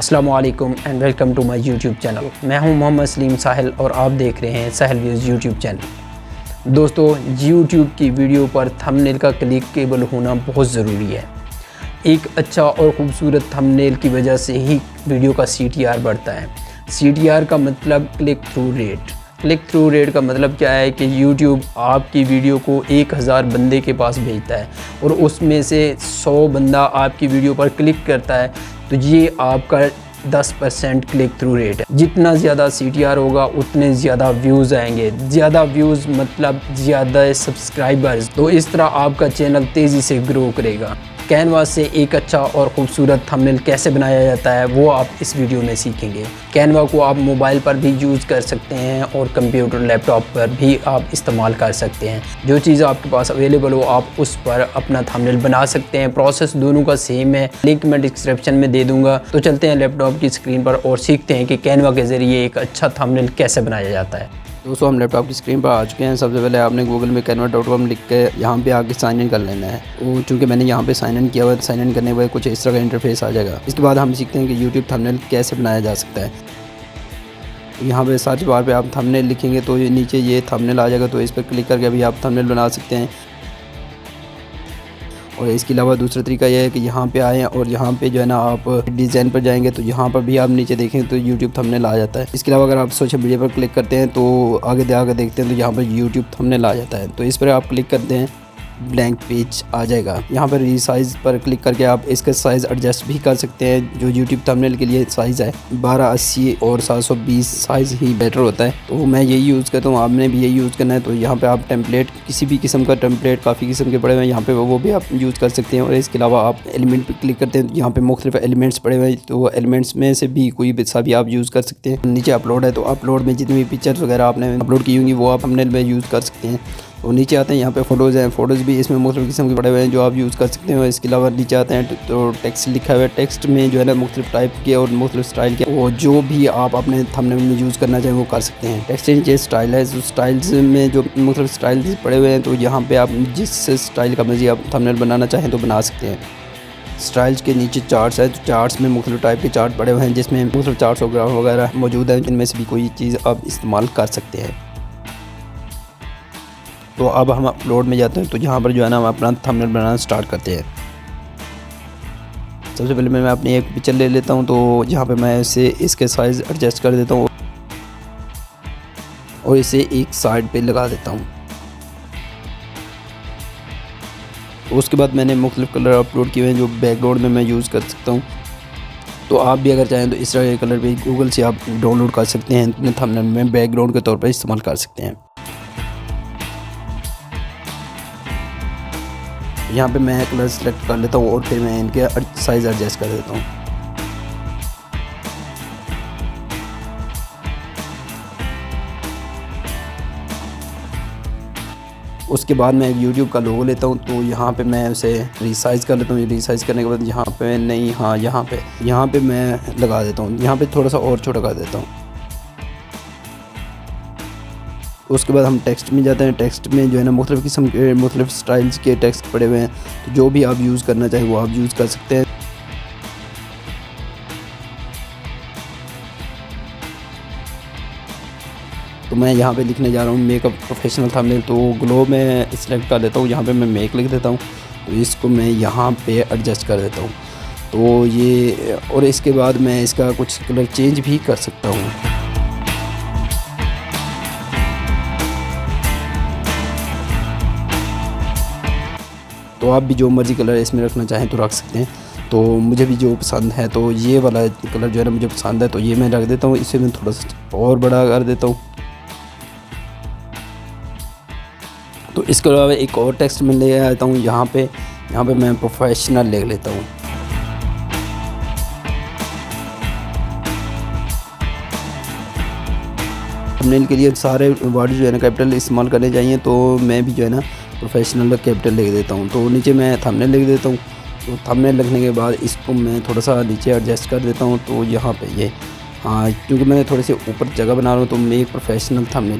अस्सलाम वालेकुम and welcome to my YouTube channel. मैं हूं मोहम्मद सलीम साहिल और आप देख रहे हैं साहिल व्यूज़ यूट्यूब चैनल। दोस्तों, यूट्यूब की वीडियो पर थंबनेल का क्लिकेबल होना बहुत ज़रूरी है। एक अच्छा और ख़ूबसूरत थंबनेल की वजह से ही वीडियो का CTR बढ़ता है। CTR का मतलब click through rate. Click through rate का मतलब क्या है कि YouTube आपकी वीडियो को 1000 बंदे के पास भेजता है और उसमें से 100 बंदा आपकी वीडियो पर क्लिक करता है, तो ये आपका 10% क्लिक थ्रू रेट है। जितना ज़्यादा CTR होगा उतने ज़्यादा व्यूज़ आएंगे। ज़्यादा व्यूज़ मतलब ज़्यादा सब्सक्राइबर्स, तो इस तरह आपका चैनल तेज़ी से ग्रो करेगा। कैनवा से एक अच्छा और ख़ूबसूरत थंबनेल कैसे बनाया जाता है वो आप इस वीडियो में सीखेंगे। कैनवा को आप मोबाइल पर भी यूज़ कर सकते हैं और कंप्यूटर लैपटॉप पर भी आप इस्तेमाल कर सकते हैं। जो चीज़ आपके पास अवेलेबल हो आप उस पर अपना थंबनेल बना सकते हैं। प्रोसेस दोनों का सेम है, लिंक मैं डिस्क्रिप्शन में दे दूँगा। तो चलते हैं लैपटॉप की स्क्रीन पर और सीखते हैं कि कैनवा के ज़रिए एक अच्छा थंबनेल कैसे बनाया जाता है। दोस्तों, हम लैपटॉप की स्क्रीन पर आ चुके हैं। सबसे पहले आपने गूगल में canva.com लिख के यहाँ पे आके साइन इन कर लेना है। वो चूँकि मैंने यहाँ पे साइन इन किया हुआ है, साइन इन करने के बाद कुछ इस तरह का इंटरफेस आ जाएगा। इसके बाद हम सीखते हैं कि YouTube थंबनेल कैसे बनाया जा सकता है। यहाँ पे सर्च बार पे आप थंबनेल लिखेंगे तो नीचे ये थंबनेल आ जाएगा, तो इस पर क्लिक करके भी आप थंबनेल बना सकते हैं। और इसके अलावा दूसरा तरीका यह है कि यहाँ पे आएँ और यहाँ पे जो है ना आप डिज़ाइन पर जाएंगे तो यहाँ पर भी आप नीचे देखें तो YouTube थंबनेल आ जाता है। इसके अलावा अगर आप सोशल मीडिया पर क्लिक करते हैं तो आगे देखते हैं तो यहाँ पर YouTube थंबनेल आ जाता है। तो इस पर आप क्लिक करते हैं, ब्लैंक पेज आ जाएगा। यहाँ पर रीसाइज़ पर क्लिक करके आप इसका साइज़ एडजस्ट भी कर सकते हैं। जो YouTube थंबनेल के लिए साइज़ है 1280 और 720 साइज़ ही बेटर होता है, तो मैं यही यूज़ करता हूँ। आपने भी यही यूज़ करना है। तो यहाँ पे आप टेम्पलेट, किसी भी किस्म का टेम्पलेट, काफ़ी किस्म के पड़े हुए हैं यहाँ पे, वो भी आप यूज़ कर सकते हैं। और इसके अलावा आप एलिमेंट पर क्लिक करते हैं तो यहाँ पे मुख्तलिफ एलिमेंट्स पड़े हुए हैं, तो एलिमेंट्स में से भी कोई सा भी आप यूज़ कर सकते हैं। नीचे अपलोड है तो अपलोड में जितनी भी पिक्चर्स वगैरह आपने अपलोड की होंगी वो आप थंबनेल में यूज़ कर सकते हैं। और नीचे आते हैं, यहाँ पे फ़ोटोज़ हैं। फ़ोटोज़ भी इसमें मुख्तलिफ़ किस्म के पड़े हुए हैं जो आप यूज़ कर सकते हैं। और इसके अलावा नीचे आते हैं तो टेक्स्ट लिखा हुआ है। टेक्स्ट में जो है ना मुख्तलिफ़ टाइप के और मुख्तलिफ़ स्टाइल के, वो जो भी आप अपने थंबनेल में यूज़ करना चाहें वो कर सकते हैं। टेक्स्ट नीचे स्टाइल है, तो स्टाइल्स में जो मुख्तलिफ़ स्टाइल्स पड़े हुए हैं, तो यहाँ पर आप जिस स्टाइल का मर्ज़ी आप थंबनेल बनाना चाहें तो बना सकते हैं। स्टाइल्स के नीचे चार्ट्स है, तो चार्ट्स में मुख्तलिफ़ टाइप के चार्ट पड़े हुए हैं जिसमें मुख्तलिफ़ चार्ट्स वगैरह मौजूद हैं, जिनमें से भी कोई चीज़ आप इस्तेमाल कर सकते हैं। तो अब हम अपलोड में जाते हैं, तो यहाँ पर जो है ना हम अपना थंबनेल बनाना स्टार्ट करते हैं। सबसे पहले मैं अपनी एक पिक्चर ले लेता हूँ, तो यहाँ पे मैं इसे इसके साइज़ एडजस्ट कर देता हूँ और इसे एक साइड पे लगा देता हूँ। उसके बाद मैंने मुख्तलिफ़ कलर अपलोड किए हैं जो बैकग्राउंड में मैं यूज़ कर सकता हूँ। तो आप भी अगर चाहें तो इस तरह के कलर भी गूगल से आप डाउनलोड कर सकते हैं, अपने थंबनेल में बैकग्राउंड के तौर पर इस्तेमाल कर सकते हैं। यहाँ पे मैं कलर सेलेक्ट कर लेता हूँ और फिर मैं इनके साइज़ एडजस्ट कर देता हूँ। उसके बाद मैं एक YouTube का लोगो लेता हूँ, तो यहाँ पे मैं उसे रीसाइज़ कर लेता हूँ। रीसाइज़ करने के बाद यहाँ पे नहीं, हाँ यहाँ पे मैं लगा देता हूँ। यहाँ पे थोड़ा सा और छोटा कर देता हूँ। उसके बाद हम टेक्स्ट में जाते हैं। टेक्स्ट में जो है ना मुख्तलिफ़ किस्म के मुख्तलिफ़ स्टाइल्स के टेक्स्ट पड़े हुए हैं, तो जो भी आप यूज़ करना चाहें वो आप यूज़ कर सकते हैं। तो मैं यहाँ पे लिखने जा रहा हूँ मेकअप प्रोफेशनल थंबनेल, तो ग्लो में सिलेक्ट कर लेता हूँ। यहाँ पे मैं मेक लिख देता हूँ, तो इसको मैं यहाँ पे एडजस्ट कर देता हूँ। तो ये, और इसके बाद मैं इसका कुछ कलर चेंज भी कर सकता हूँ। तो आप भी जो मर्ज़ी कलर इसमें रखना चाहें तो रख सकते हैं। तो मुझे भी जो पसंद है, तो ये वाला कलर जो है ना मुझे पसंद है, तो ये मैं रख देता हूँ। इसे मैं थोड़ा सा और बड़ा कर देता हूँ। तो इसके अलावा एक और टेक्स्ट में ले आता हूँ। यहाँ पे मैं प्रोफेशनल लिख लेता हूँ। थंबनेल के लिए सारे वर्ड जो है ना कैपिटल इस्तेमाल करने चाहिए, तो मैं भी जो है ना प्रोफेशनल कैपिटल लिख देता हूँ। तो नीचे मैं थंबनेल लिख देता हूँ। तो थंबनेल लिखने के बाद इसको मैं थोड़ा सा नीचे एडजस्ट कर देता हूँ। तो यहाँ पे ये, हाँ, क्योंकि मैंने थोड़े से ऊपर जगह बना रहा हूँ, तो मैं एक प्रोफेशनल थंबनेल,